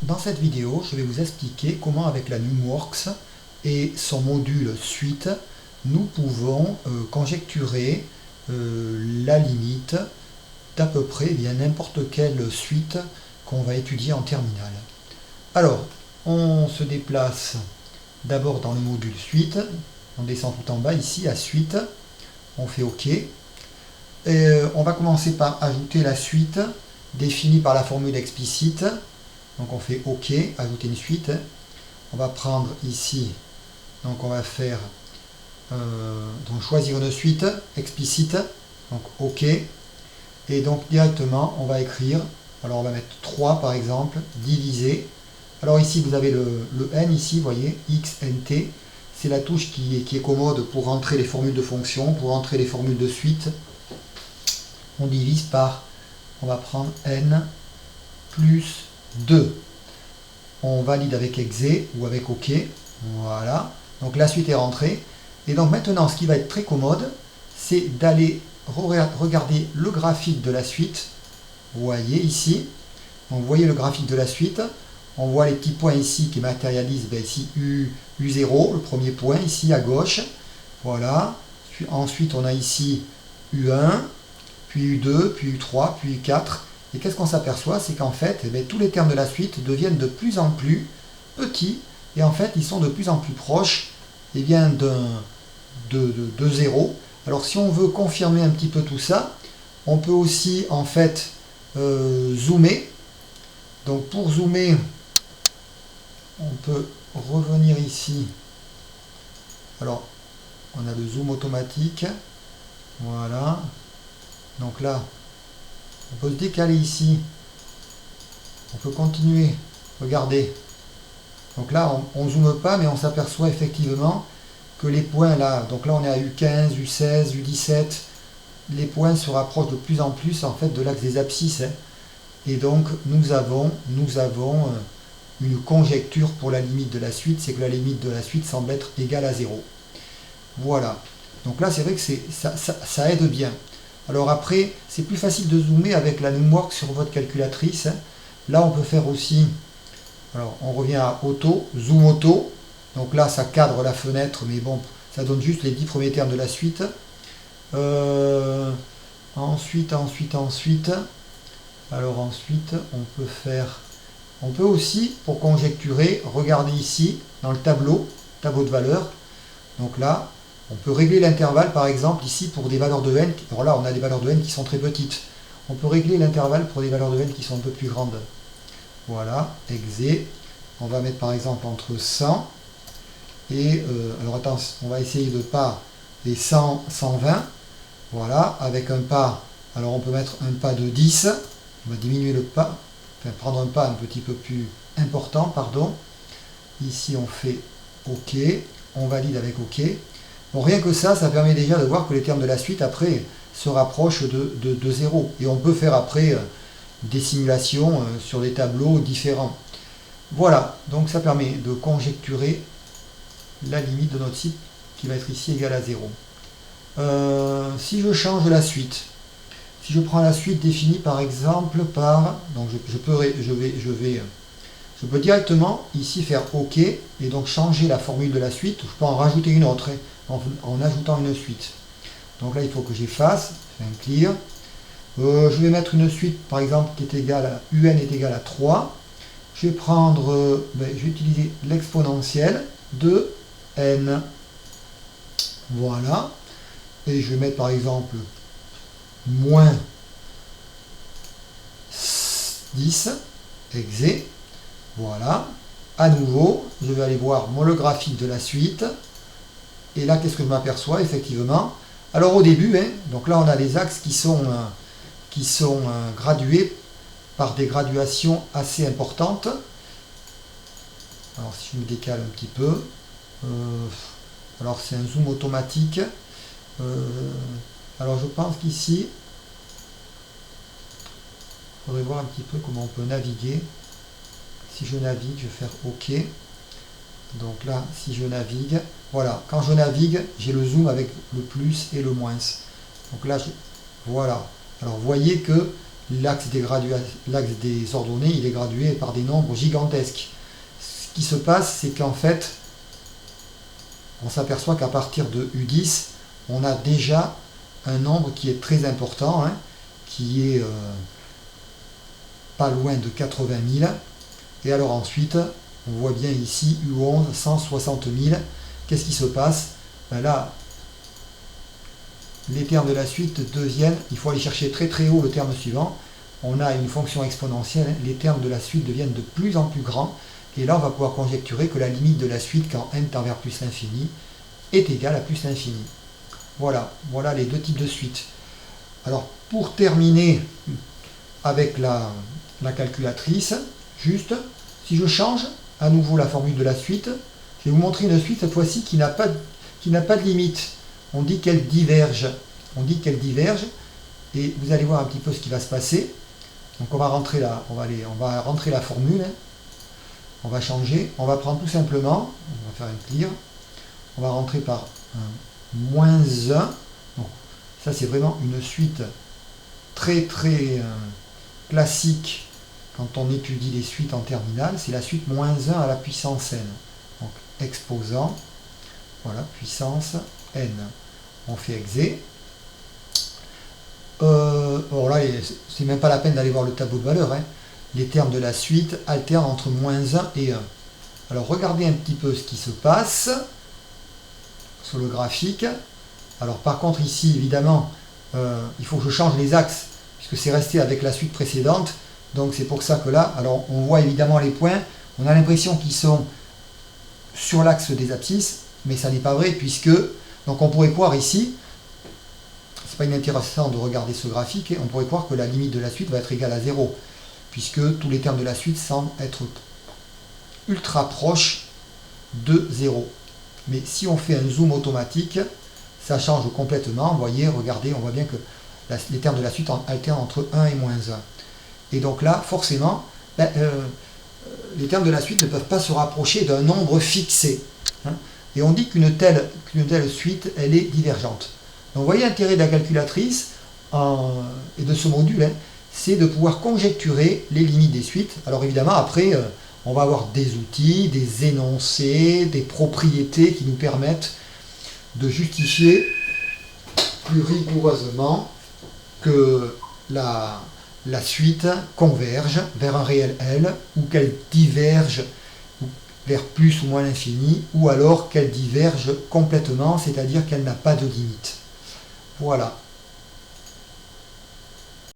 Dans cette vidéo, je vais vous expliquer comment avec la Numworks et son module suite, nous pouvons conjecturer la limite d'à peu près n'importe quelle suite qu'on va étudier en terminale. Alors, on se déplace d'abord dans le module suite, on descend tout en bas ici à suite, on fait OK. Et on va commencer par ajouter la suite définie par la formule explicite. Donc on fait OK, ajouter une suite. On va prendre ici, donc on va faire donc choisir une suite explicite, donc OK. Et donc directement on va écrire, alors on va mettre 3 par exemple, divisé. Alors ici vous avez le N ici, vous voyez, X, N, T. C'est la touche qui est commode pour rentrer les formules de fonction, pour rentrer les formules de suite. On divise par, on va prendre N plus 2. On valide avec exe ou avec OK. Voilà. Donc la suite est rentrée. Et donc maintenant, ce qui va être très commode, c'est d'aller regarder le graphique de la suite. Vous voyez ici. Donc vous voyez le graphique de la suite. On voit les petits points ici qui matérialisent ici U0, le premier point ici à gauche. Voilà. Ensuite, on a ici U1, puis U2, puis U3, puis U4. Et qu'est-ce qu'on s'aperçoit? C'est qu'en fait, tous les termes de la suite deviennent de plus en plus petits, et en fait, ils sont de plus en plus proches de 0. Alors, si on veut confirmer un petit peu tout ça, on peut aussi, en fait, zoomer. Donc, pour zoomer, on peut revenir ici. Alors, on a le zoom automatique. Voilà. Donc là, on peut se décaler ici. On peut continuer. Regardez. Donc là, on ne zoome pas, mais on s'aperçoit effectivement que les points là, donc là on est à U15, U16, U17, les points se rapprochent de plus en plus en fait de l'axe des abscisses. Et donc nous avons une conjecture pour la limite de la suite, c'est que la limite de la suite semble être égale à 0. Voilà. Donc là, c'est vrai que ça aide bien. Alors après, c'est plus facile de zoomer avec la Numworks sur votre calculatrice. Là, on peut faire aussi, alors on revient à auto, zoom auto. Donc là, ça cadre la fenêtre, mais bon, ça donne juste les 10 premiers termes de la suite. Ensuite, alors ensuite, on peut aussi, pour conjecturer, regarder ici, dans le tableau de valeurs. Donc là, on peut régler l'intervalle, par exemple, ici, pour des valeurs de n. Alors là, on a des valeurs de n qui sont très petites. On peut régler l'intervalle pour des valeurs de n qui sont un peu plus grandes. Voilà, exe. On va mettre, par exemple, entre 100 et... alors attention, on va essayer de pas les 100, 120. Voilà, avec un pas. Alors on peut mettre un pas de 10. On va diminuer le pas. Enfin, prendre un pas un petit peu plus important, pardon. Ici, on fait OK. On valide avec OK. Bon, rien que ça permet déjà de voir que les termes de la suite, après, se rapprochent de 0. Et on peut faire après des simulations sur des tableaux différents. Voilà, donc ça permet de conjecturer la limite de notre site qui va être ici égale à 0. Si je change la suite, si je prends la suite définie par exemple par... Donc je peux directement ici faire OK et donc changer la formule de la suite. Je peux en rajouter une autre en ajoutant une suite. Donc là, il faut que j'efface, je fais un clear. Je vais mettre une suite, par exemple, qui est égale à UN est égal à 3. Je vais prendre, je vais utiliser l'exponentielle de n. Voilà. Et je vais mettre, par exemple, moins 10, exe. Voilà. À nouveau, je vais aller voir le graphique de la suite. Et là, qu'est-ce que je m'aperçois effectivement? Alors au début, donc là on a les axes qui sont gradués par des graduations assez importantes. Alors si je me décale un petit peu, alors c'est un zoom automatique. Alors je pense qu'ici, il faudrait voir un petit peu comment on peut naviguer. Si je navigue, je vais faire OK. Donc là, si je navigue, voilà, quand je navigue, j'ai le zoom avec le plus et le moins. Donc là, voilà. Alors vous voyez que l'axe des ordonnées, il est gradué par des nombres gigantesques. Ce qui se passe, c'est qu'en fait, on s'aperçoit qu'à partir de U10, on a déjà un nombre qui est très important, hein, qui est pas loin de 80 000. Et alors ensuite, on voit bien ici U11, 160 000. Qu'est-ce qui se passe? Ben là, les termes de la suite deviennent, il faut aller chercher très très haut le terme suivant. On a une fonction exponentielle, hein, les termes de la suite deviennent de plus en plus grands. Et là, on va pouvoir conjecturer que la limite de la suite, quand n tend vers plus l'infini, est égale à plus l'infini. Voilà, voilà les deux types de suites. Alors, pour terminer avec la calculatrice, juste, si je change à nouveau la formule de la suite, je vais vous montrer une suite cette fois-ci qui n'a pas de limite. On dit qu'elle diverge. On dit qu'elle diverge, et vous allez voir un petit peu ce qui va se passer. Donc on va rentrer la formule. On va changer. On va prendre tout simplement, on va faire un clear. On va rentrer par un moins 1. Donc, ça c'est vraiment une suite très très classique quand on étudie les suites en terminale. C'est la suite moins 1 à la puissance n. Donc exposant, voilà, puissance n. On fait exé. Bon là, c'est même pas la peine d'aller voir le tableau de valeur, hein. Les termes de la suite alternent entre moins 1 et 1. Alors regardez un petit peu ce qui se passe sur le graphique. Alors par contre ici, évidemment, il faut que je change les axes, puisque c'est resté avec la suite précédente. Donc c'est pour ça que là, alors on voit évidemment les points, on a l'impression qu'ils sont sur l'axe des abscisses, mais ça n'est pas vrai, puisque, donc on pourrait croire ici, c'est pas inintéressant de regarder ce graphique, et on pourrait croire que la limite de la suite va être égale à 0, puisque tous les termes de la suite semblent être ultra proches de 0. Mais si on fait un zoom automatique, ça change complètement. Vous voyez, regardez, on voit bien que les termes de la suite alternent entre 1 et moins 1. Et donc là, forcément, les termes de la suite ne peuvent pas se rapprocher d'un nombre fixé, hein. Et on dit qu'une telle suite, elle est divergente. Donc vous voyez l'intérêt de la calculatrice et de ce module, hein, c'est de pouvoir conjecturer les limites des suites. Alors évidemment, après, on va avoir des outils, des énoncés, des propriétés qui nous permettent de justifier plus rigoureusement que la suite converge vers un réel L, ou qu'elle diverge vers plus ou moins l'infini, ou alors qu'elle diverge complètement, c'est-à-dire qu'elle n'a pas de limite. Voilà.